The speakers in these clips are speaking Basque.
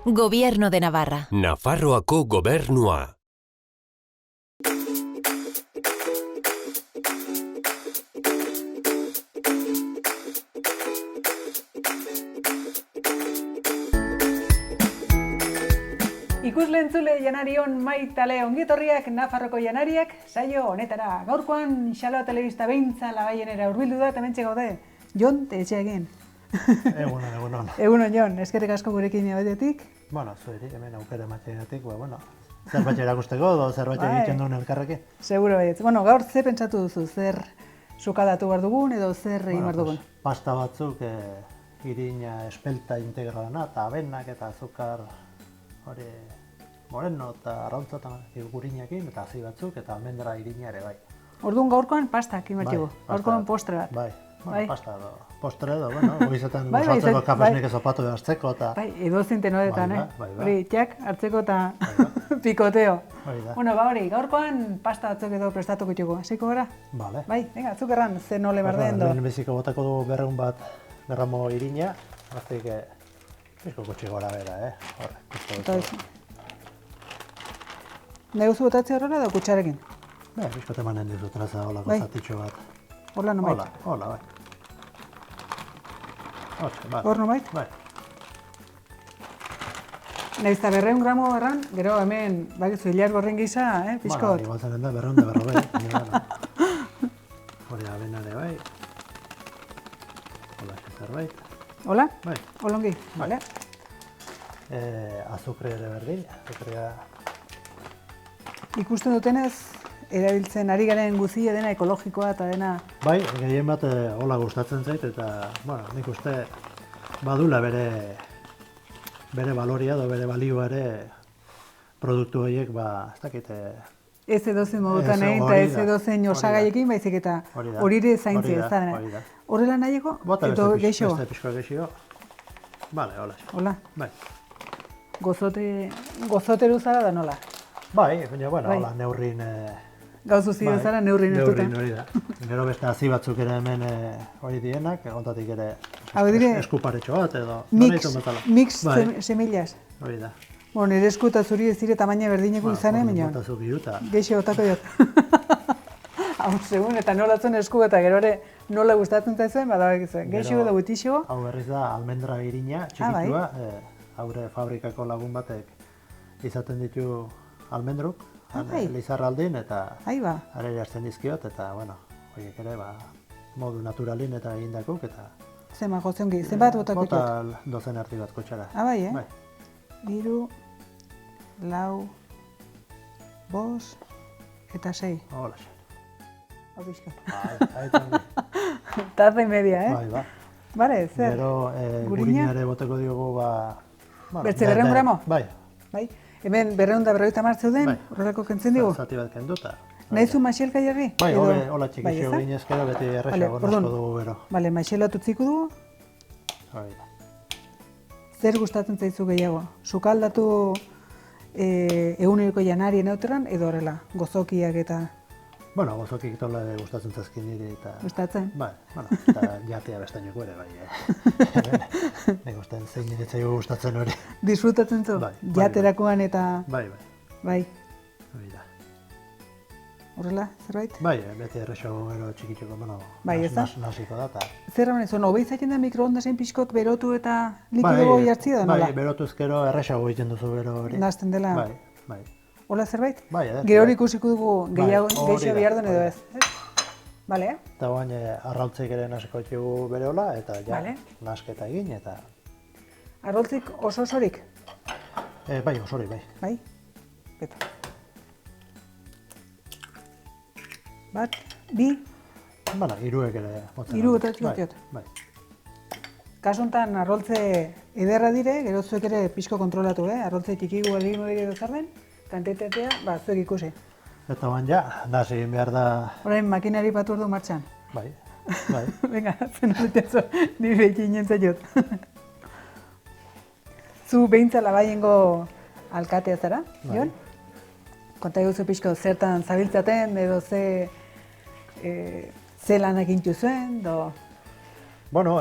Gobierno de Navarra. Nafarroako gobernua. Ikusle entzule janarion maitale ongietorriak Nafarroko janariak saio honetara. Gaurkoan Xaloa Telebista beintza labaienera hurbildu da, hementxe gaude. Jon, etxe egin. Egunon. Egunon, Jon, eskerrik asko gurekin abetetik. Bueno, zueri, hemen aukera emateagatik, zerbait erakusteko edo zerbait egiten duen elkarrekin. Seguro baietz. Bueno, gaur ze pentsatu duzu, zer sukaldatu behar dugun edo zer egin behar dugun? Pasta batzuk, irina espelta integralana, eta avenak eta azukar hori moreno eta arrauntza eta gurinakin, eta hazi batzuk, eta almendra irina ere bai. Orduan gaurkoan pastak imartigu, gaurkoan postre bat. Bai, pasta edo, postre edo, goizetan gozatzeko kafesnik ezopatu behazteko eta... Bai, edo zintenuetan, Bai. Hori, txak, hartzeko eta pikoteo. Hori da. Bueno, hori, gaurkoan pasta batzuk edo prestatuko txuko, hasiko gara? Bale. Bai, venga, zuk erran, ze nole bardeen do. Lehen beziko botako du berreun bat gramo irina, azteik bizko gutxi gora bera, horre, guztu dut. Neguzu botatzi horrela edo kutxarekin? Bizko temanen ditu traza holako zatitxo bat. Horla nomait? Hola, bai. Hor nomait? Bai. Nahiz eta 200 gramo erran, gero hemen, bakizu, hilar gorren gisa, pixkot. Bueno, igual zaren da, 200 da 140. Hori abenare bai. Hola, zerbait. Hola? Bai. Olongi, bale? Azukre ere berdin, azukrea... Ikusten dutenez, erabiltzen ari garen guzia dena ekologikoa eta dena... Bai, gehien bat hola gustatzen zait eta, nik uste badula bere baloria edo bere balioa ere produktu horiek, ez dakit... Ez edozen modutan egin eta ez edozen osagaiekin baizik eta horire zaintzi ez da dena. Horrela nahieko? Bota beste pixkoa gexio. Bale, hola. Hola? Bai. Gozoteru zara da nola? Bai, baina, hola, neurrin... Gauzu zidu zara neurrin ertuta. Neurrin hori da. Gero beste hazi batzuk ere hemen hori dienak, ontatik ere eskuparetxo bat edo... Mix semillas. Hori da. Bueno, nire esku eta zuri ez dire tamaina berdineko izanen, baina... Bota zuk iruta. Geixi otako jot. Hau, segun, eta nolatzen esku eta gero ere nola gustatzen zaizuen, badabak izan. Geixi edo gutixo. Hau berriz da, almendra irina, txikitua. Haure fabrikako lagun batek izaten ditu almendruk. Lizarraldin eta arere hartzen dizkiot, eta, horiek ere, modu naturalin eta egindakuk, eta... Zema, gozengi, zenbat botako dut? Bota dozen arti bat kotxara. Bai, Bai. 3, 4, 5 eta 6. Hola, xe. Hau pixka. Bai, Taza y media, Bai. Bare, zer? Gero, gurinare boteko diogu, Bertze 200 gramo? Bai. Hemen 250 zeuden, horrelako kentzen digu? Zati bat kenduta. Nahizu maixelka jarri? Bai, hola txikixo ginezkero, beti errexago nosko dugu bero. Bale, maixela tutziko dugu? Hori da. Zer gustatzen zaizu gehiago? Sukaldatu eguneroko janari neutran edo horrela, gozokiak eta... Gozokik tola gustatzen zazkin niri eta... Gustatzen? Bai, eta jatea bestainoko ere, bai. Nik ustean zein niretzaigu gustatzen hori. Disfrutatzen zu? Jaterakoan eta... Bai. Hori da. Horrela, zerbait? Bai, beti errexago gero txikitxoko, nasiko da eta... Zer ramen, hobei zaiten da mikroondasen pixkot berotu eta likido jartzi da, nola? Bai, berotuz gero errexago egiten duzu bero hori. Nazten dela? Bai. Hola zerbait? Bai, gero hori ikusiko dugu gehiago behar den edo ez. Bale? Eta guain arrautzik ere nasiko txugu bere hola, eta nasketa egin, eta... Arrautzik oso osorik? Bai, osorik, bai. Bai? Beta. Bat, bi... Hiruek ere. Hiru eta txikotiot. Bai. Kasuntan arroltze ederra dire, gero zuek ere pixko kontrolatu, arroltze txikigu egin hori edo zer den, kantitatea, zuek ikusi. Eta guain nasi egin behar da... Horain, makinari batu ordu martxan. Bai. Venga, zen horretazo, nire ekinen zaiot. Zu behintza labaiengo alkatea zara, Jon? Konta eguzu pixko zertan zabiltzaten, edo ze lanak intu zuen, do... Bueno,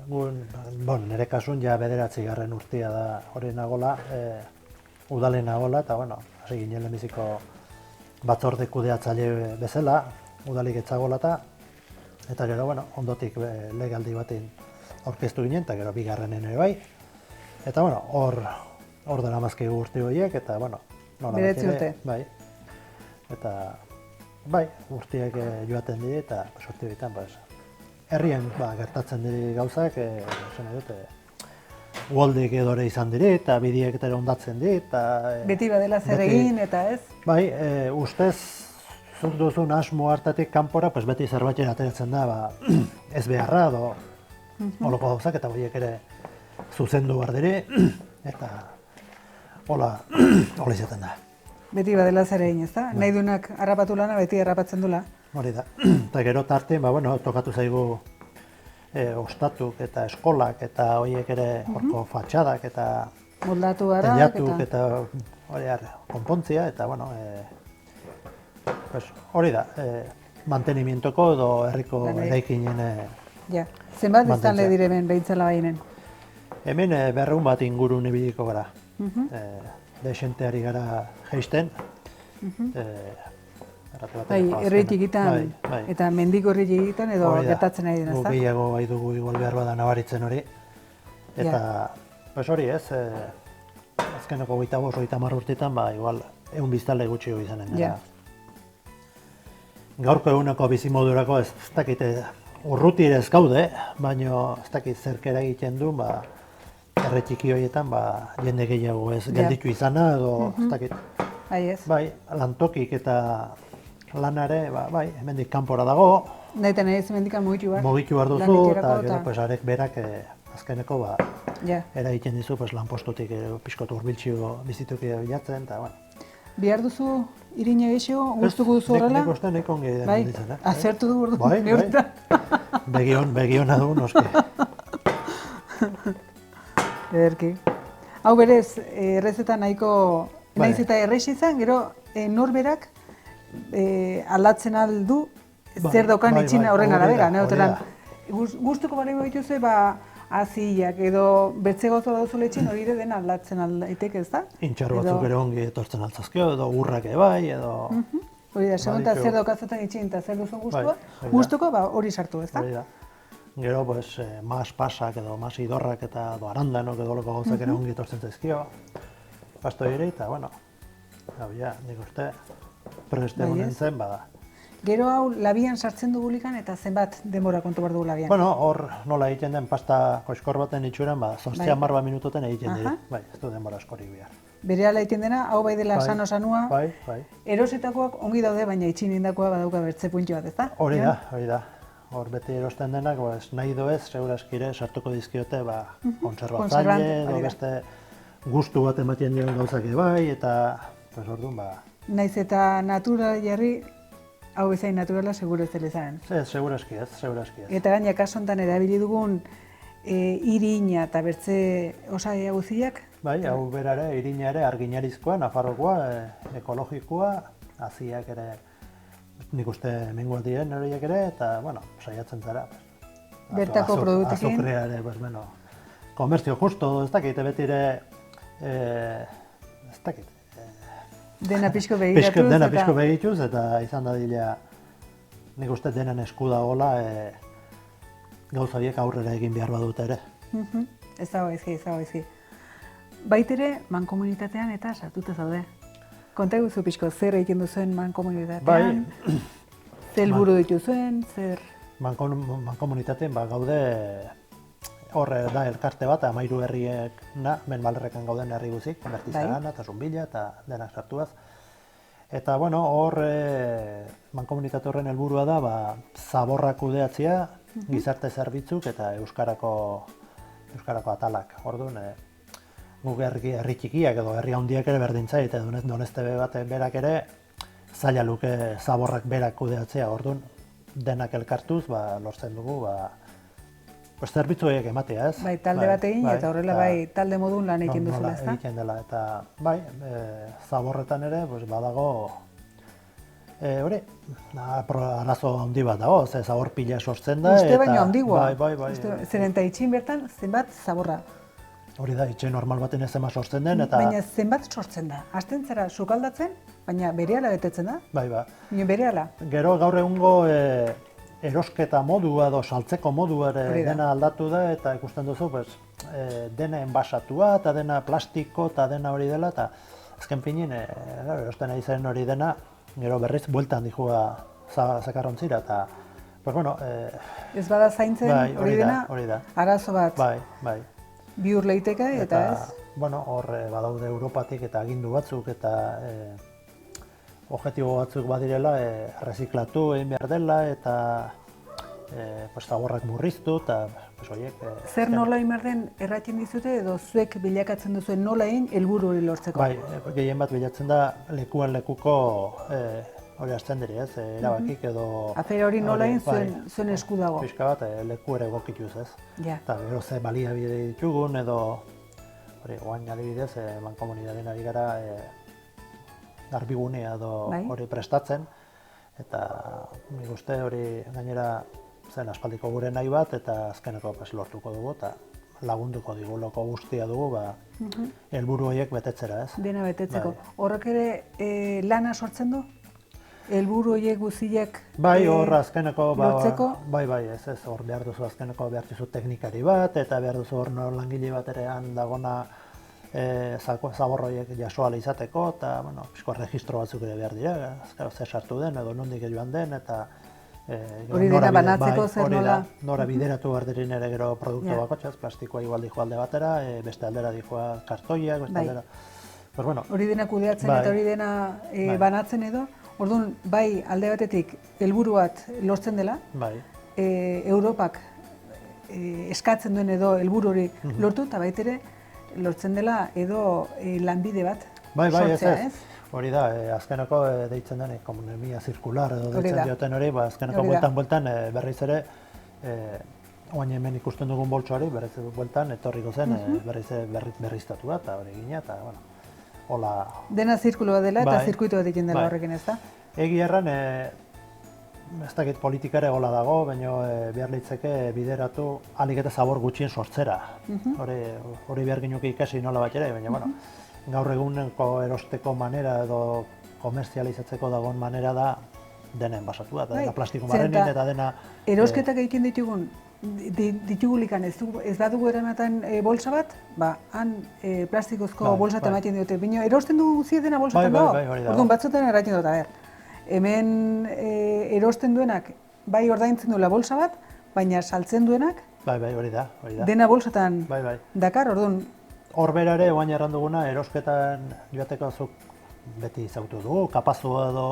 nire kasun ja 9. urtea da hori nagola, udalen nagola, eta hasi ginen lehenbiziko batzorde kudeatzaile bezala, udalik etzagola eta gero, ondotik legaldi batean aurkeztu ginen, eta gero bigarrenen ere bai. Eta, hor dara mazkegu urte horiek, eta, Beretzi urte. Bai. Eta, bai, urteak joaten dira, eta urte horietan, herrien gertatzen dira gauzak, zena dute, uoldik edore izan dire, eta bideak eta ondatzen dira, eta... Beti badela zer egin, eta ez? Bai, ustez, zuk duzun asmo hartatik kanpora, beti zerbait ateratzen da, ez beharra, holoko gauzak, eta horiek ere zuzendu behar dire, eta hola izaten da. Beti badela zer egin, ez da? Nahi duenak harrapatu lana, beti harrapatzen dula. Hori da. Eta gero tarte, tokatu zaigu ostatuk eta eskolak eta horiek ere horko fatxadak eta teilatuk eta konpontzia eta hori da, mantenimientoko edo herriko eraikinen zenbat biztanle dire hemen behintzala bainen? Hemen 200 bat ingurun ibiliko gara. Desenteari gara jaisten. Herri txikitan eta mendiko herri txikitan edo gertatzen ari dena, ez da? Gu gehiago bai dugu igual behar bada nabaritzen hori. Eta, hori ez, azkeneko 25-30 urtetan, igual 100 biztanle gutxi izanen gara. Gaurko eguneko bizimodurako ez dakit urrutire ez gaude, baina ez dakit zerkera egiten du, herri txiki horietan jende gehiago ez gelditu izana edo ez dakit. Bai, lantokik eta lanare, hemendik kanpora dago. Nahi ez hemendik mugitu behar. Mugitu behar duzu, eta gero arek berak azkeneko eragiten dizu lanpostutik pixkot urbiltxio bizituki bilatzen, eta Bihar duzu irina gehiago, gustuko duzu horrela? Nik uste nik ongi den ditzen, azertu du ordu. Begiona du, noski. Ederki. Hau berez, errezeta nahiko, naiz eta errez izan, gero norberak aldatzen aldu zer daukan itxina horren arabera. Gustuko bari behituze, aziak edo bertze gauza dauzule itxin hori ere dena aldatzen aldaitek, ez da? Intxar batzuk ere ongi etortzen altzazkio, edo urrak bai, edo... Hori da, segunta zer daukazetan itxin eta zer duzun gustua, gustuko hori sartu, ez da? Hori da. Gero, mas pasak edo mas idorrak eta arandanok edo loko gauzak ere ongi etortzen zaizkio. Pastoi ere, eta, nik uste, preste honen zen, Gero hau labian sartzen du gulikan eta zenbat denbora kontu behar dugu labian? Hor nola egiten den pasta koizkor baten itxuran, 8-10 minutoten egiten dira. Ez du denbora askorik behar. Berehala egiten dena, hau bai dela sano-sanua. Erosetakoak ongi daude, baina itxin indakoa badauka bertze puntxo bat, ez da? Hori da. Hor beti erosten denak, nahi doez, seguraskire sartuko dizkiote konserbatzaile edo beste gustu bat ematen dion gauzak bai, eta orduan Naiz eta natura jarri, hau bezain naturala seguro ez dela izan. Seguraski ez. Eta gaina kasu honetan erabili dugun irina eta bertze osagai guziak? Bai, hau berare, irina ere arginarizkoa, nafarrokoa, ekologikoa, aziak ere, nik uste hemengoak diren horiek ere, eta, saiatzen zara. Bertako produktekin? Azukrea ere, komerzio justo, ez dakit, beti ere, ez dakit. Dena pixko begiratuz. Dena pixko begituz, eta izan da dila, nik uste denen esku dagoela, gauza horiek aurrera egin behar badut ere. Ez dago izki. Baitere, mankomunitatean eta sartuta zaude. Konta eguzu pixko, zer egiten duzuen mankomunitatean? Zer helburu dituzuen, zer... Mankomunitatean gaude, horre da elkarte bat, 13 herriek, Benbalderrekan gauden herri guzik, Bertizagana eta Zunbila eta denak sartuaz. Eta, hor mankomunitate horren helburua da, zaborrak kudeatzea, gizarte zerbitzuk eta euskarako atalak. Orduan, guk herri txikiak edo herri handiak ere berdintzait, edo Doneztebe bat berak ere, zaila luke zaborrak berak kudeatzea. Orduan, denak elkartuz, lortzen dugu, zerbitzu horiek ematea, ez? Bai, talde bat egin, eta horrela talde modun lan egiten duzula, ez da? Egiten dela, eta zaborretan ere, badago Hori, arazo handi bat dago, ze zabor pila sortzen da. Uste baino handigoa. Bai. Zeren eta itxin bertan zenbat zaborra. Hori da, itxe normal baten ez zema sortzen den, eta... Baina zenbat sortzen da. Azten zara sukaldatzen, baina berehala betetzen da. Bai. Berehala. Gero gaur egungo erosketa modua edo saltzeko modua ere dena aldatu da, eta ikusten duzu, dena enbasatua, eta dena plastiko, eta dena hori dela, eta azken finin, erosten ari zen hori dena, gero berriz bueltan dihua zakarrontzira, eta, ez bada zaintzen hori dena, arazo bat. Bai. Bihur leiteke, eta ez? Hor badaude Europatik eta agindu batzuk, eta objektibo batzuk badirela, reziklatu egin behar dela, eta zaborrak murriztu, eta horiek... Zer nola egin behar den erratzen dizute, edo zuek bilakatzen duzuen nola egin helburu hori lortzeko? Bai, gehien bat bilatzen da lekuan lekuko hori hasten diri, ez, erabakik edo... Afera hori nola egin zuen esku dago? Pixka bat, leku ere egokituz, ez. Eta gero ze baliabide ditugun, edo... Hori, oain adibidez, mankomunitateen ari gara garbigunea edo hori prestatzen, eta nik uste hori gainera zen aspaldiko gure nahi bat, eta azkeneko lortuko dugu, eta lagunduko diguloko guztia dugu, helburu horiek betetzera, ez. Dena betetzeko. Horrek ere lana sortzen du? Helburu horiek guztiak bai, hor azkeneko lortzeko? Bai, ez, hor behar duzu azkeneko behar duzu teknikari bat, eta behar duzu hor langile bat ere dagona zabor horiek jasoala izateko, eta, pixko registro batzuk ere behar dira, ze sartu den, edo nondik joan den, eta hori dena banatzeko zer nola? Nora bideratu behar dirin ere gero produktu bakotxaz, plastikoa igual dijo alde batera, beste aldera dijoa kartoiak, beste aldera... Hori dena kudeatzen eta hori dena banatzen edo, orduan, bai alde batetik helburu bat lortzen dela, Europak eskatzen duen edo helburu hori lortu, eta baitere lortzen dela edo lanbide bat sortzea, ez? Hori da, azkeneko deitzen den ekonomia zirkular edo deitzen dioten hori, azkeneko bueltan berriz ere, oain hemen ikusten dugun boltsoari, berriz bueltan etorriko zen berriztatu da, eta hori gina, eta, hola... Dena zirkuloa dela eta zirkuitu bat egin dela horrekin, ez da? Egi erran, ez dakit politikare gola dago, baina behar litzeke bideratu alik eta zabor gutxien sortzera. Hori behar ginuke ikasi nola bat ere, baina gaur eguneko erosteko manera edo komerzializatzeko dagoen manera da dena enbasatua, eta dena plastiko marrenin, eta dena... Erosketak egiten ditugulikan ez badugu eramaten bolsa bat, han plastikozko bolsa ematen diote, baina erosten dugu guztiak dena bolsatan dago. Orduan batzuetan erraten dut, hemen erosten duenak bai ordaintzen duela bolsa bat, baina saltzen duenak hori da. Dena bolsatan dakar, orduan... Hor berare, oain erranduguna, erosketan joateko zuk beti izautu dugu, kapazua edo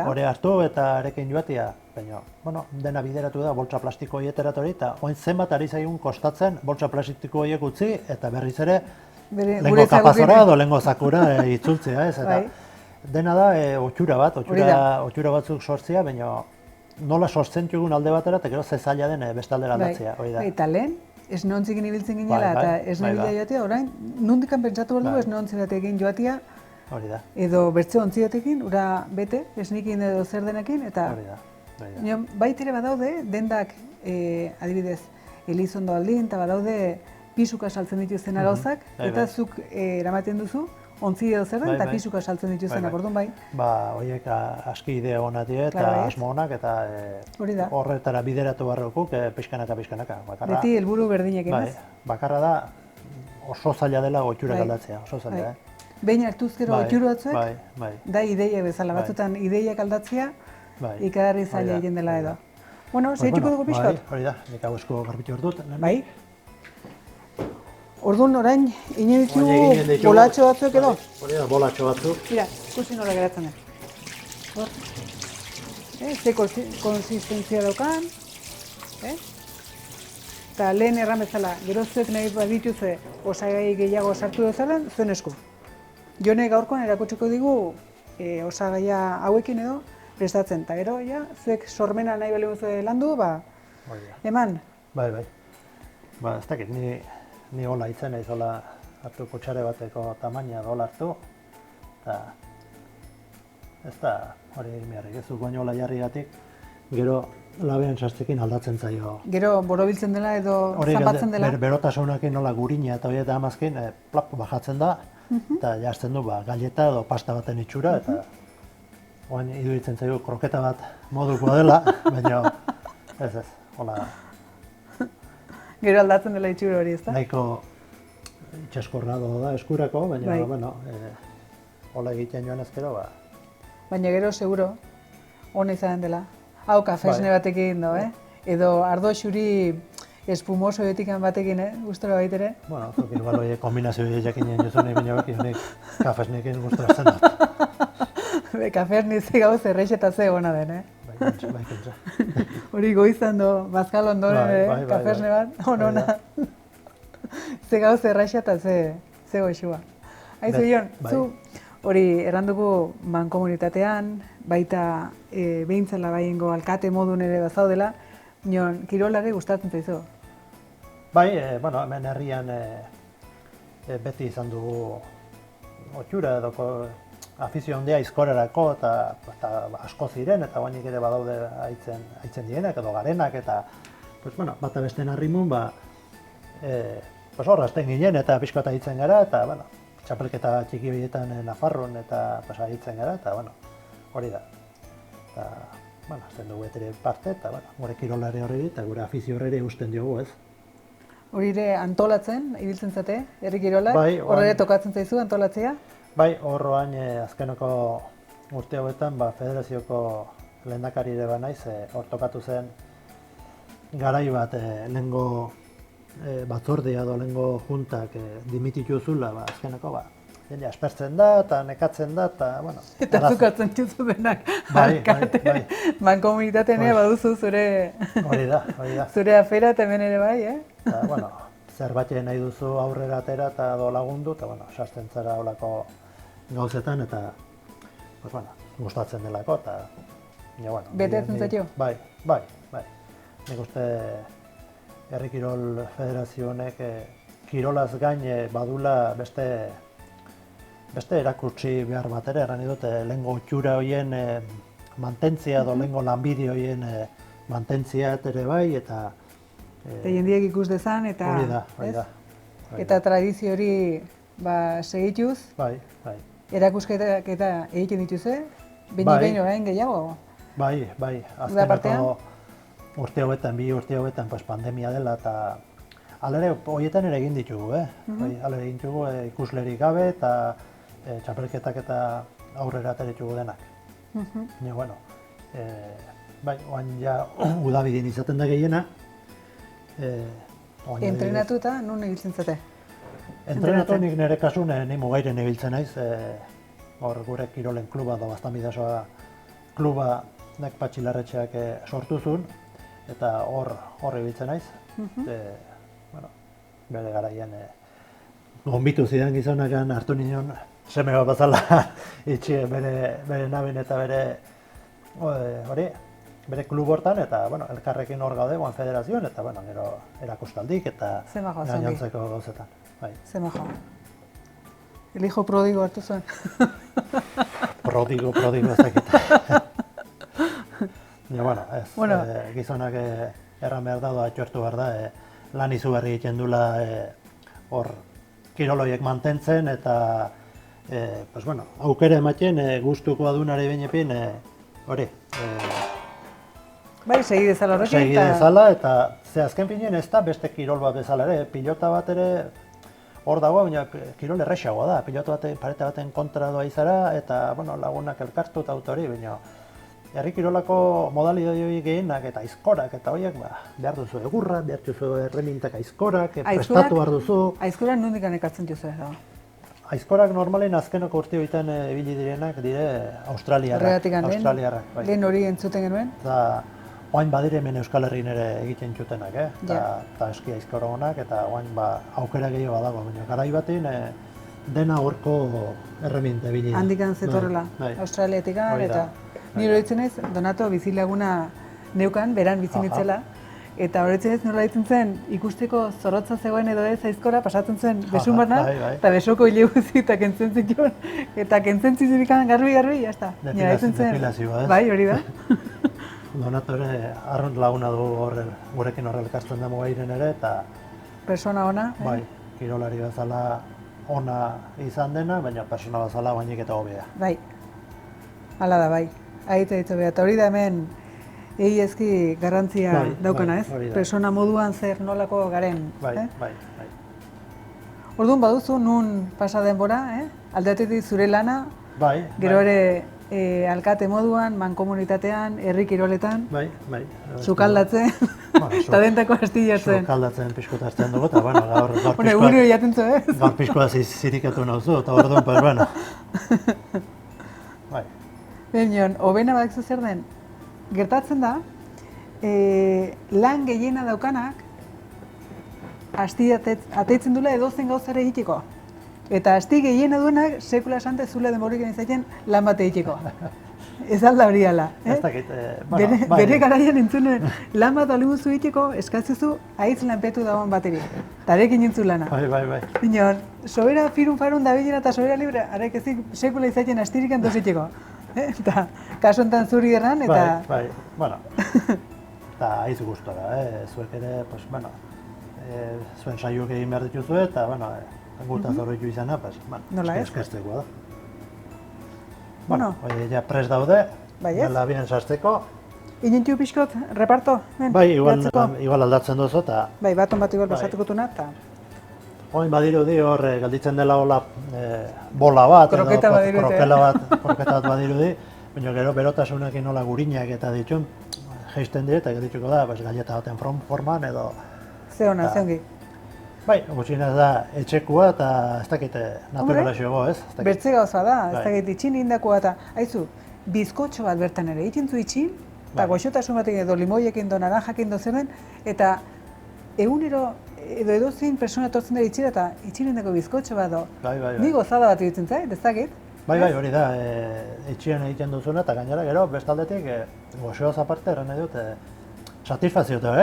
hori hartu eta arekin joatia. Baina, dena bideratu da boltsa plastiko horietarat hori, eta oain zenbat ari zaigun kostatzen boltsa plastiko horiek utzi, eta berriz ere lehenko kapazora edo lehenko zakura itzultzea, ez? Dena da otxura bat, otxura batzuk sortzea, baina nola sortzen dugun alde batera, eta gero zezaila den beste aldera aldatzea, hori da. Eta lehen, ez nontzikin ibiltzen ginela, eta ez nabila joatia, orain, nondikan pentsatu behar dugu ez nontzi batekin joatia, edo bertze ontzi batekin, ura bete, esnikin edo zer denekin, eta baitere badaude, dendak, adibidez, Elizondo aldin, eta badaude pisuka saltzen dituzten gauzak, eta zuk eramaten duzu, ontzi edo zer den, eta pisuka saltzen dituztenak, orduan bai. Horiek aski idea honak eta asmo honak, eta horretara bideratu barrokuk pixkanaka. Beti helburu berdinekin, ez? Bakarra da oso zaila dela otxurak aldatzea, oso zaila. Behin hartuz gero otxuru batzuek, da ideia bezala, batzutan ideiak aldatzea, ikagarri zaila egin dela edo. Bueno, zehituko dugu pixkot? Hori da, nik hau esku garbitxu hor dut. Bai. Orduan orain, ine ditugu bolatxo batzuk edo? Hori da, bolatxo batzuk. Mira, ikusi nola geratzen den. Hor. Ze konsistentzia daukan. Eta lehen erran bezala, gero zuek nahi badituzue osagai gehiago sartu dezala, zuen esku. Jone gaurkoan erakutsiko digu osagaia hauekin edo prestatzen. Eta gero, zuek sormena nahi bali guzue landu, eman. Bai. Ez dakit, ni hola hitzen naiz, hola hartu kutxare bateko tamaina hola hartu, eta ez da hori egin beharrik, ez dut baino jarrigatik, gero labean sartzekin aldatzen zaio. Gero borobiltzen dela edo zapatzen dela? Berotasunakin nola gurina eta hori eta amazkin, plap, bajatzen da, eta jartzen du galleta edo pasta baten itxura, eta oain iruditzen zaigu kroketa bat moduko dela, baina ez, hola. Gero aldatzen dela itxura hori, ez da? Nahiko itxaskorra da eskurako, baina, bueno, hola egiten joan ezkero, Baina gero, seguro, hona izanen dela. Hau, kafesne batekin do, Edo ardo xuri espumoso etikan batekin, gustora baitere? Bueno, zuk igual hori kombinazio jakinen jozunei baina baki honek kafesnekin gustora zen dut. Kafesne ze gauz errexeta ze gona den, Bai, pentsa. Hori goizan do, bazkal ondoren, kafesne bat, honona. Ze gauz errexeta ze goxua. Aizu, Jon, zu hori errandugu mankomunitatean, baita behintzala baiengo alkate modun ere bazaudela, nion, kirolari gustatzen zaizu? Bai, bueno, hemen herrian beti izan dugu otxura edo afizio handia aizkorerako eta asko ziren eta bainik ere badaude aitzen dienak edo garenak eta bata besteen harrimun, hor azten ginen eta pixko eta hitzen gara eta, txapelketa txiki horietan Nafarroan eta hitzen gara eta, hori da. Eta, azten dugu etere parte eta, gure kirolare horri eta gure afizio horri usten diogu, ez? Hori ere antolatzen, ibiltzen zate, herri kirolak? Hor ere tokatzen zaizu antolatzea? Bai, horroan azkeneko urte hauetan federazioko lehendakari ere banaiz, hor tokatu zen garai bat lehengo batzordea edo lehengo juntak dimititu zula, azkeneko jende aspertzen da eta nekatzen da eta, Eta zukatzen juzu denak, alkate, mankomunitatean baduzu zure... Hori da. Zure afera eta hemen ere bai, Eta, zerbait nahi duzu aurrera atera eta do lagundu, eta, sartzen zara holako gauzetan eta, gustatzen delako, eta, Betetzen zaitio? Bai. Nik uste Herri Kirol Federazio honek kirolaz gain badula beste erakutsi behar bat ere, erran dut, lehengo otxura horien mantentzia edo lehengo lanbide horien mantentzia ere bai, eta jendiek ikus dezan, eta... Hori da. Eta tradizio hori segituz? Bai. Erakusketak eta egiten dituzue? Behin orain gehiago? Bai. Azkenako urte hauetan, bi urte hauetan pandemia dela eta alere horietan ere egin ditugu, alere egin ditugu ikuslerik gabe eta txapelketak eta aurrera ateretugu denak. Oain ja udabidin izaten da gehiena. Entrenatu eta nun ibiltzen zate? Entrenatu nik nire kasun nimu gairen ibiltzen naiz. Hor gure kirolen kluba da Bastambidasoa kluba nek Patxilarretxeak sortu zuen eta hor ibiltzen naiz. Bere garaian gonbitu zidan gizonakan hartu nion seme bat bazala itxi bere naben eta bere klub hortan eta elkarrekin hor gaude federazioan eta gero erakustaldik eta gainontzeko gauzetan. Zemajo. El hijo prodigo hartu zuen. Prodigo ez dakit. Gizonak erran behar da, atxortu behar da, lan izugarri egiten dula hor kiroloiek mantentzen eta aukera ematen gustuko adunari bainepin hori. Bai, segi dezala horrekin. Segi dezala eta ze azken finean ez da beste kirol bat bezala ere, pilota bat ere hor dago, baina kirol errexagoa da, pilota bat parete baten kontra doa izara eta lagunak elkartu eta autori, baina herri kirolako modalidade gehienak eta aizkorak eta horiek behar duzu egurra, behar duzu erremintak aizkorak, prestatu behar duzu. Aizkorak nondik ekartzen duzu? Aizkorak normalen azkenoko urte horietan ibili direnak dire Australiarrak. Lehen hori entzuten genuen? Oain badire hemen Euskal Herrian ere egiten txutenak, eta eski aizkora honak, eta oain aukera gehiago badago, baina garai batean dena horko erreminta ibili. Handikan zetorrela, Australiatik eta nire horitzen ez, Donato bizilaguna neukan, beran bizinitzela, Eta horretzen ez nola ditzen zen, ikusteko zorrotza zegoen edo ez aizkora, pasatzen zen besun barna, eta besoko hile guzi eta kentzen zituen, eta kentzen zizirikan garbi, jazta. Depilazioa, ez? Bai, hori da. Donato ere, arrunt laguna du gurekin horrel kasten dago gairen ere, eta... Persona ona. Bai, kirolari bezala ona izan dena, baina persona bezala bainik eta hobea. Bai, hala da, bai. Aite ditu behar, eta hori da hemen egiezki garrantzia daukana, ez? Persona moduan zer nolako garen. Bai. Orduan baduzu nun pasa denbora, aldeatetik zure lana, gero ere alkate moduan, mankomunitatean, herri kiroletan, sukaldatzen, eta dentako astillatzen. Sukaldatzen pixkotazten dugu, eta bueno, gaur pixkoa... Egunero jatentzu, ez? Gaur pixkoa zirikatu nauzu, eta orduan, pues bueno. Bai. Benion, hobena badakzu zer den, gertatzen da, lan gehiena daukanak, asti ateitzen dula edozen gauzare egiteko. Eta asti gehiena duenak, sekula esante zule denborik izaten lan bat egiteko. Ez alda hori ala. Bere garaian entzunen, lan bat olimuzu egiteko, eskazizu, haitz lanpetu dagoen bateri. Tarekin entzu lana. Bai. Nion, sobera firun farun da bilena eta sobera libre, arek ezik sekula izaten astirik antoziteko. Eta kaso enten zuri erran, eta... Bai, bueno. Eta haiz gustora, zuek ere, pues, bueno, zuen saioak egin behar dituzu eta, bueno, gutaz horretu izana, pues, eskertzekoa da. Bueno, ja pres daude, dela bien sartzeko. Inintiu pixkot, reparto? Bai, igual aldatzen duzu eta... Bai, baton bat igual pasatuko eta... Oin badirudi hor galditzen dela hola bola bat, kroketa bat badirudi, baina gero berotasunekin nola gurinak eta ditun, geisten dire eta dituko da, galleta baten forman edo... Ze hona, ze ongi. Bai, gutxinez da etxekua eta ez dakit naturalazioa ez? Bertze gauza da, ez dakit itxin indakoa eta, haizu, bizkotxo bat bertan ere, itxin zu itxin, eta goxotasun batekin edo limoiekin edo naranjakin edo zer den, eta egunero edo edozein persona tortzen da itxira eta itxirendako bizkotxo bat do. Ni gozada bat iruditzen zait, ez dakit? Bai, hori da, itxian egiten duzuna eta gainera gero bestaldetik goxoaz aparte erran nahi dut satisfazio eta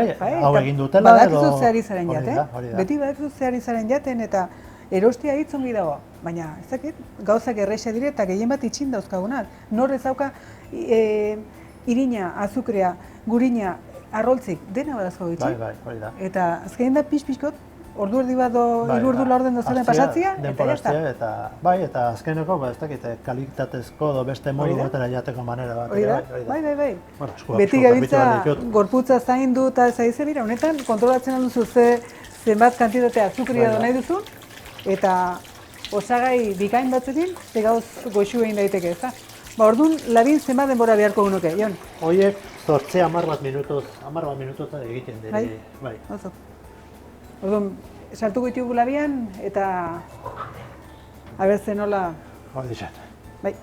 hau egin dutela edo... Badakizu zehari zaren jaten, beti badakizu zehari zaren jaten eta erostia hitzongi dago, baina ez dakit, gauzak erraixa dire eta gehien bat itxin dauzkagunak. Nor ez dauka irina, azukrea, gurina, arroltzik, dena badazko gitxi. Bai, hori da. Eta azkenean da pix-pixkot, ordu erdi bat do, hiru ordu laurden dozaren pasatzia, eta jazta. Bai, eta azkeneko, ez dakit, kalitatezko do beste modu batera jateko manera bat. Hori da, bai. Beti gabiltza gorputza zaindu eta zaize bira, honetan kontrolatzen alduzu zenbat kantitatea azukria da nahi duzun, eta osagai bikain batzekin, gauz goxu egin daiteke, ez da? Ba, orduan, labin zenbat denbora beharko gunuke, Jon? Hoiek, zortze 10 bat minutuz egiten dira. Bai. Oso. Orduan, saltuko ditugu labian, eta... abertzen nola... Hori dixat. Bai.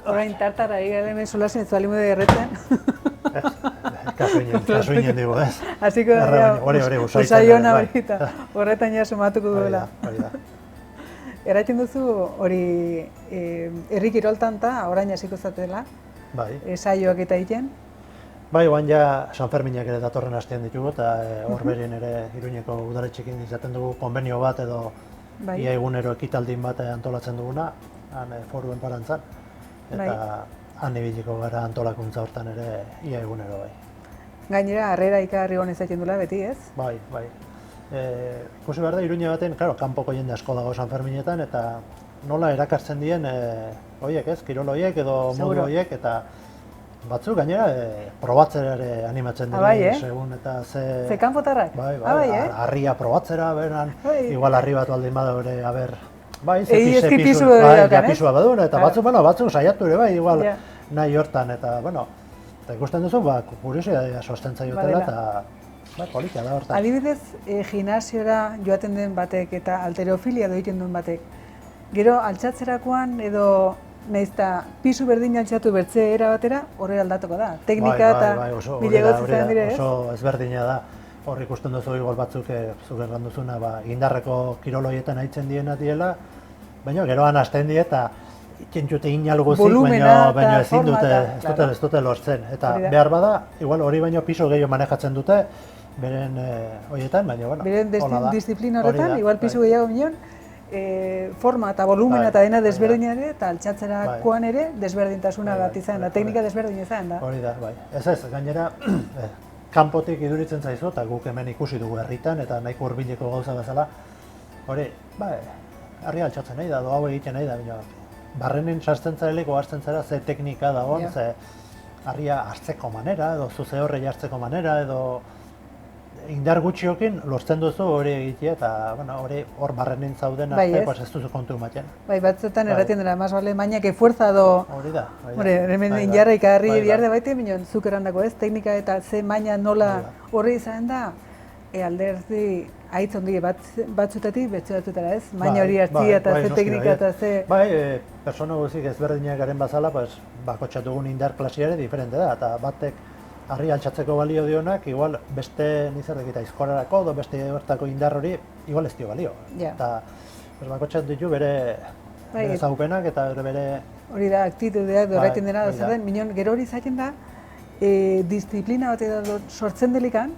Orain tartara, egaren solasen ez balimu da erretzen. Kasuinen digu, ez? Hasiko da, usaiona hori eta horretan ja sumatuko duela. Erratzen duzu hori herri kiroltan eta orain hasiko zatela, saioak eta egiten? Bai, oan ja San Ferminak ere datorren hastean ditugu eta horberien ere Iruñeko udaletxekin izaten dugu konbenio bat edo ia egunero ekitaldin bat antolatzen duguna, han foruen parantzan. Eta han ibiliko gara antolakuntza hortan ere ia egunero bai. Gainera, harrera ikarri hon ezatzen dula beti, ez? Bai. Ikusi behar da, Iruña baten, kanpoko jende asko dago San Ferminetan, eta nola erakartzen dien horiek, ez? Kirol horiek edo modu horiek, eta batzuk gainera probatzera ere animatzen dira, segun eta ze kanpotarrak? Bai, harria probatzera, beran, igual harri bat baldin bada aber, bai, pisua badun, eta batzuk saiatu ere bai, igual nahi hortan, eta, bueno, eta ikusten duzu, kuriosia sostentza jotela, eta politia da hortan. Adibidez, gimnasiora joaten den batek eta alterofilia egiten duen batek, gero altxatzerakoan edo naizta pisu berdin altxatu bertze era batera, horre aldatuko da. Teknika eta bilegotzen dire, ez? Oso ezberdina da. hor ikusten duzu igual batzuk, zuk erran duzuna, indarreko kiroloietan haitzen diena diela, baina geroan hasten die eta txentxute inal guzik, baina ezin dute, ez dute lortzen. Eta behar bada, igual hori baino piso gehiago manejatzen dute, beren horietan, baina bueno, beren disiplina horretan, igual piso gehiago bineon, forma eta volumena eta dena desberdina ere, eta altxatzerakoan ere desberdintasuna bat izan da, teknika desberdin izan da. Hori da, bai. Ez, gainera, kanpotik iduritzen zaizu, eta guk hemen ikusi dugu herritan, eta nahiko hurbileko gauza bezala, hori, herri altxatzen nahi da, hau egiten nahi da, baina barrenen sartzen zareleko hartzen zara ze teknika dagoen, ze harria hartzeko manera, edo zuze horrei hartzeko manera, edo indar gutxiokin lortzen duzu hori egitea, eta hor barrenen zauden arte, ez duzu kontu ematen. Bai, batzuetan erratien dela, más vale maña que fuerza edo... Hori da. Hemen indarra ikarri biharde baite, minon zuk errandako ez, teknika eta ze maña nola horri izan da, alderdi haitz ondi batzutatik, beste batzutara ez, maña hori hartzia eta ze teknika eta ze... Bai, persona guzik ezberdinak garen bazala, bakotxat dugun indar klasiare diferente da, eta batek harri altxatzeko balio dionak, igual beste nizerdek eta izkorarako, edo beste bertako indar hori, igual ez dio balio. Eta bakotxat ditu bere zaupenak eta bere... Hori da, aktitudeak horretin dena da zer den, minon gero hori zaten da, disiplina bat edo sortzen delikan,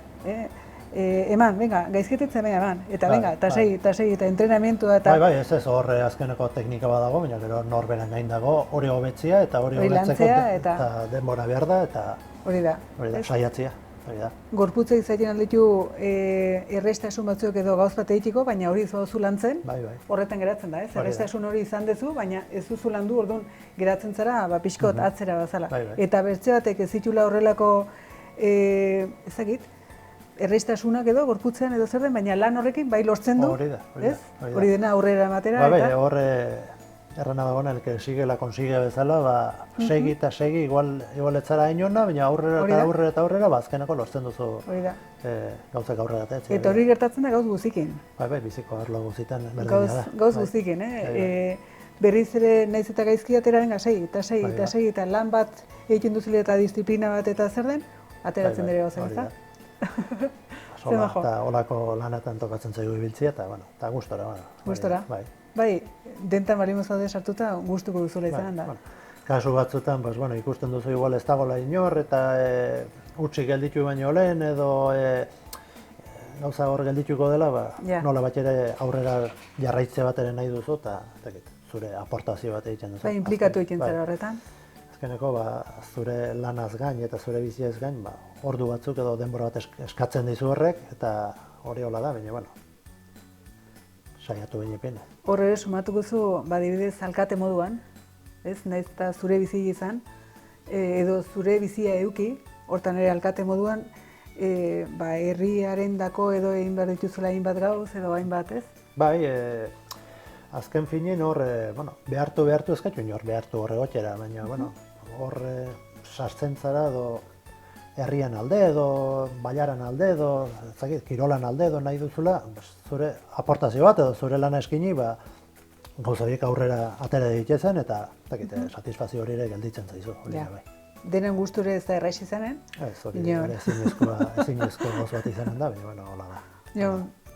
eman, venga, gaizketetzen eman, eta venga, eta segi, eta entrenamentua eta... Bai, ez horre azkeneko teknika bat dago, baina gero norberan gain dago hori hobetzia eta hori hobetzeko eta denbora behar da, eta... Hori da, saiatzia, hori da. Gorputza izaten alditu errestasun batzuk edo gauz bat egiteko, baina hori zu lantzen, horretan geratzen da, ez? Errestasun hori izan dezu, baina ez duzu landu, orduan geratzen zara, pixkot atzera bazala. Eta bertze batek ez ditula horrelako, ezagit, errestasunak edo, gorputzean edo zer den, baina lan horrekin bai lortzen du, ez? Hori dena aurrera ematera, eta... Horre errana dagoena, el que sigue la consigue bezala, segi eta segi, igual ez zara inona, baina aurrera eta aurrera, azkeneko lortzen duzu gauzak aurrera eta etxe. Eta hori gertatzen da gauz guzikin. Bai, biziko arlo guzitan berdina da. Gauz guzikin, berriz ere naiz eta gaizki ateraren segi, eta lan bat egiten duzile eta disiplina bat eta zer den, ateratzen dira gauzak, ezta? Sola eta olako lanetan tokatzen zaigu ibiltzia, eta gustora. Gustora? Bai, dentan bali mozaude sartuta gustuko duzula izan da. Kasu batzutan, ikusten duzu igual ez dagoela inor, eta utzi gelditu baino lehen, edo gauza hor geldituko dela, nola bat ere aurrera jarraitze bat ere nahi duzu, eta zure aportazio bat egiten duzu. Bai, implikatu egiten zara horretan. Azkeneko, zure lanaz gain eta zure biziaz gain, ordu batzuk edo denbora bat eskatzen dizu horrek, eta hori hola da, baina, saiatu baina pena. Hor ere sumatuko zu, adibidez, alkate moduan, ez, nahiz eta zure bizi izan, edo zure bizia eduki, hortan ere alkate moduan, herriaren dako edo egin behar dituzula hainbat gauz, edo hainbat, ez? Bai, azken finen hor, behartu eskatu inor, behartu horre gotxera, baina, hor sartzen zara edo herrian alde edo, baiaran alde edo, kirolan alde edo nahi duzula, zure aportazio bat edo zure lana eskini, gauzadiek aurrera atera ditezen eta satisfazio hori ere gelditzen zaizu. Denen gusture ez da erraiz izanen? Ez, hori ezinezko gauz bat izanen da, baina hola da.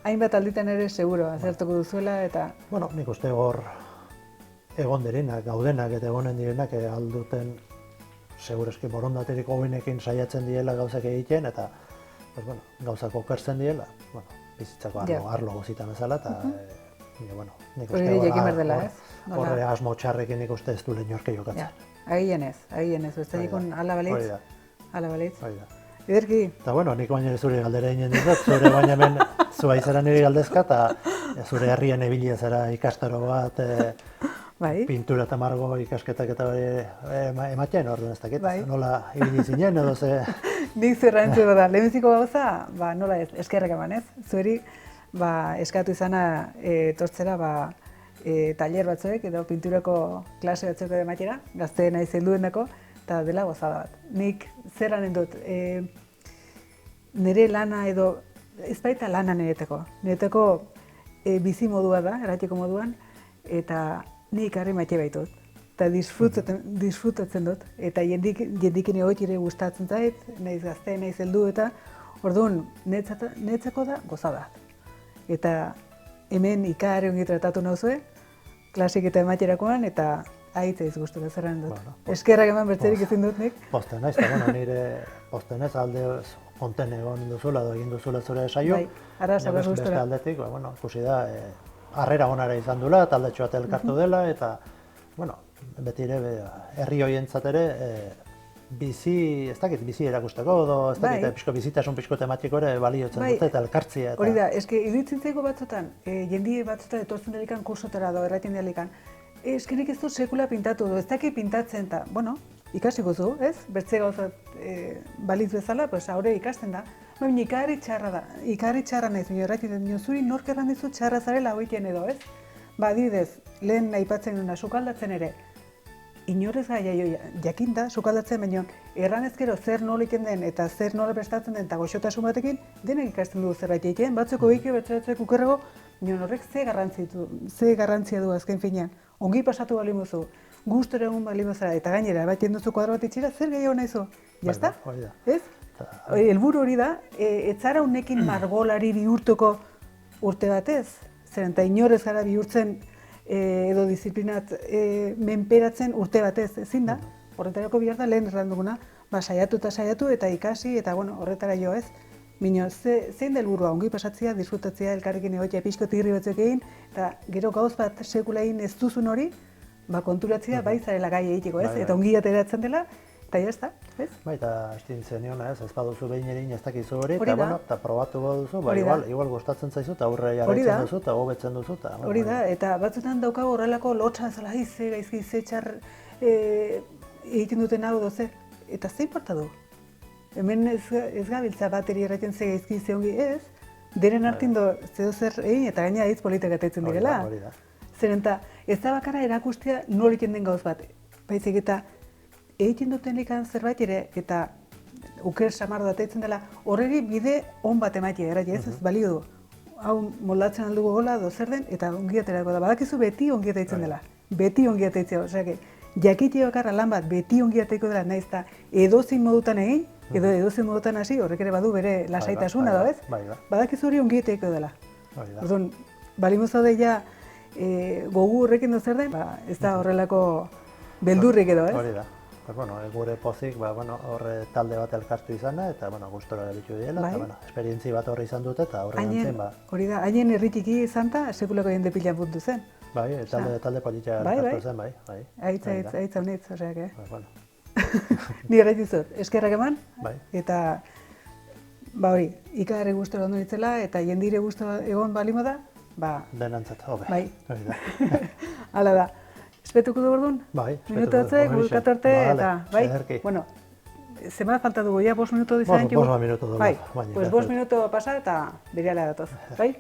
Hainbat alditan ere seguro, azertuko duzuela eta... Nik uste hor egon direnak, gaudenak eta egonen direnak alduten segureski borondaterik hobenekin saiatzen diela gauzak egiten eta gauzak okertzen diela, bizitzako arlo gozitan bezala eta nik uste horre asmo txarrekin nik uste ez du lehinorke jokatzen. Agien ez, beste dikun ala balitz. Ederki? Eta nik baina zure galdera egin dizut, zure baina hemen zua izara nire galdezka eta zure herrian ebilia zara ikastaro bat, pintura eta margo ikasketak eta ematen orduan ez dakit, nola ibili zinen edo ze... Nik zerra entzeko da, lehenbiziko gauza, nola ez, eskerrek eman ez, zueri eskatu izana tortzera taller batzuek edo pinturako klase batzuek edo ematera, gazte nahi zelduenako, eta dela gozada bat. Nik zerran endut, nire lana edo, ez baita lana nireteko bizi modua da, eratiko moduan, eta nik harri maite baitut. Eta disfrutatzen dut, eta jendikin egoitire gustatzen zait, nahiz gazte, nahiz heldu eta Orduan, netzako da gozada. Eta hemen ikare ongi tratatu nauzue, klasik eta ematerakoan, eta aitza izguztu bezaren dut. Eskerrak eman bertzerik ezin dut nik. Posten naiz, eta nire posten naiz alde konten egon duzula, egin duzula zure saio. Bai, ara zabar guztura. Beste aldetik, ikusi da, harrera onara izan dula, taldetxo bat elkartu dela, eta, beti ere, herri hoientzat ere, bizi erakusteko, edo ez dakit, bizitasun pixko tematiko ere baliotzen dute, eta elkartzia. Hori da, iruditzen zaigu batzutan, jendie batzutan etortzen delikan kursotara edo erraiten delikan, nik ez du sekula pintatu du, ez dakit pintatzen eta, ikasiko zu, ez? Bertze gauzat balitz bezala, haure ikasten da. Baina ikari txarra da, ikari txarra nahiz, erraiten dut, zuri nork erran dizu txarra zarela hoitien edo, ez? Adibidez, lehen aipatzen duna, sukaldatzen ere, inorez gaia jakinda, sukaldatzen baino, erran ezkero zer nola iken den eta zer nola prestatzen den eta goxotasun batekin, denek ikasten du zerbait egiten, batzuko ikio, batzuk ukerrego, baina horrek ze garrantzia du azken finean. Ongi pasatu bali muzu, gustora egun bali muzara, eta gainera, bat jenduzu kuadro bat itxira, zer gehiago nahi zu? Jazta? Ez? Helburu hori da, ez zara unekin margolari bihurtuko urte batez, zeren eta inorez gara bihurtzen edo disiplinat menperatzen urte batez, ezin da? Horretarako bihar da lehen erran duguna, saiatu eta ikasi, eta horretara jo ez. Mino, zein da helburua, ongi pasatzea, disfrutatzea, elkarrekin egotea pixko tirri batzuk egin, eta gero gauz bat sekula egin ez duzun hori, konturatzea bai zarela gai egiteko, ez? Eta ongi ateratzen dela, eta jazta, ez? Bai, eta estin zeniona, ez baduzu behin erin ez dakizu hori, eta probatu baduzu, igual gustatzen zaizu, eta aurre jarraitzen duzu, eta hobetzen duzu. Hori da, eta batzutan daukago horrelako lotxa zela, gaizki, ze txar egiten duten hau doze, eta zein porta du? Hemen ez gabiltza bateri erraiten ze gaizki ze ongi ez, deren hartindo zeo zer egin eta gaina hitz politak ataitzen direla. Zeren eta ez da bakarra erakustea nolik den gauz bat. Baizik eta egiten duten ikan zerbait ere eta uker samardo ataitzen dela horreri bide on bat ematia erratia ez balio du. Hau moldatzen aldugu gola do zer den eta ongi aterako da. Badakizu beti ongi ataitzen dela. Beti ongi ataitzea. Osea, jakitio bakarra lan bat beti ongi ataiko dela naiz eta edozein modutan egin, edo edozein modutan hasi, horrek ere badu bere lasaitasuna da, ez? Badakizu hori ongi ataiko dela. Orduan, balimuz zaude ja gogu horrekin zer den, ez da horrelako beldurrik edo, ez? Hori da. Gure pozik, horre talde bat elkartu izana, eta gustora gelitu diela, eta esperientzi bat horre izan dute, eta horre gantzen, hori da, haien erritiki izan eta sekulako jende pila puntu zen. Bai, talde politxea elkartu zen, bai. Aitza honetz, horreak, Ni erraitizut, eskerrak eman, eta hori, ikarri gustora ondo ditzela, eta jendire gustora egon balimo da, denantzat, hobe. Bai. Hala da. Espetuko du orduan? Bai. Minutu batzuk, bulkatu arte, eta, bai? Bueno, zenbat falta dugu, 5 minutu dizan txugu? 5 minutu dugu. Bai, 5 minutu pasa eta berehala datoz, bai?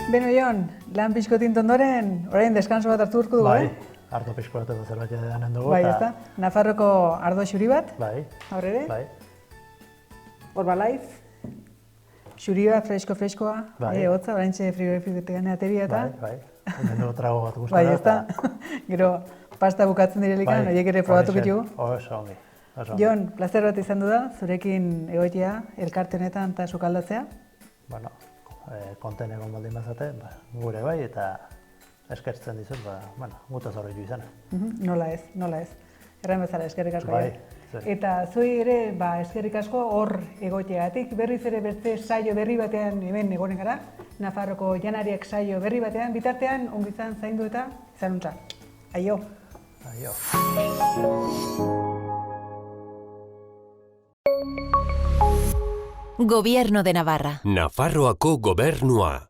Beno, Jon, lan pixko tinto ondoren, orain deskanso bat hartu urku dugu, Bai, ardo pixko bat edo zerbait edanen dugu. Bai, ezta? Nafarroko ardo xuri bat, Bai. Aurrere? Bai. Orbalaiz, xuria, freskoa, hotza, oraintxe frigorifitik gane ateria eta... Bai. Hemen dugu trago bat guztara. Bai, ezta? Gero, pasta bukatzen direlikan, horiek ere probatu bitugu. Oso ongi. Jon, plazer bat izan du da, zurekin egoitea, elkarte honetan eta sukaldatzea. Bueno, konten egon baldin bazate, gure bai, eta eskertzen dizut, gutaz horretu izan. Nola ez. Erran bezala, eskerrik asko. Bai. Eta zuei ere, eskerrik asko hor egoiteagatik, berriz ere beste saio berri batean hemen egonen gara, Nafarroko janariak saio berri batean, bitartean ongi izan zaindu eta izanuntza. Aio. Aio. Gobierno de Navarra. Nafarroako gobernua.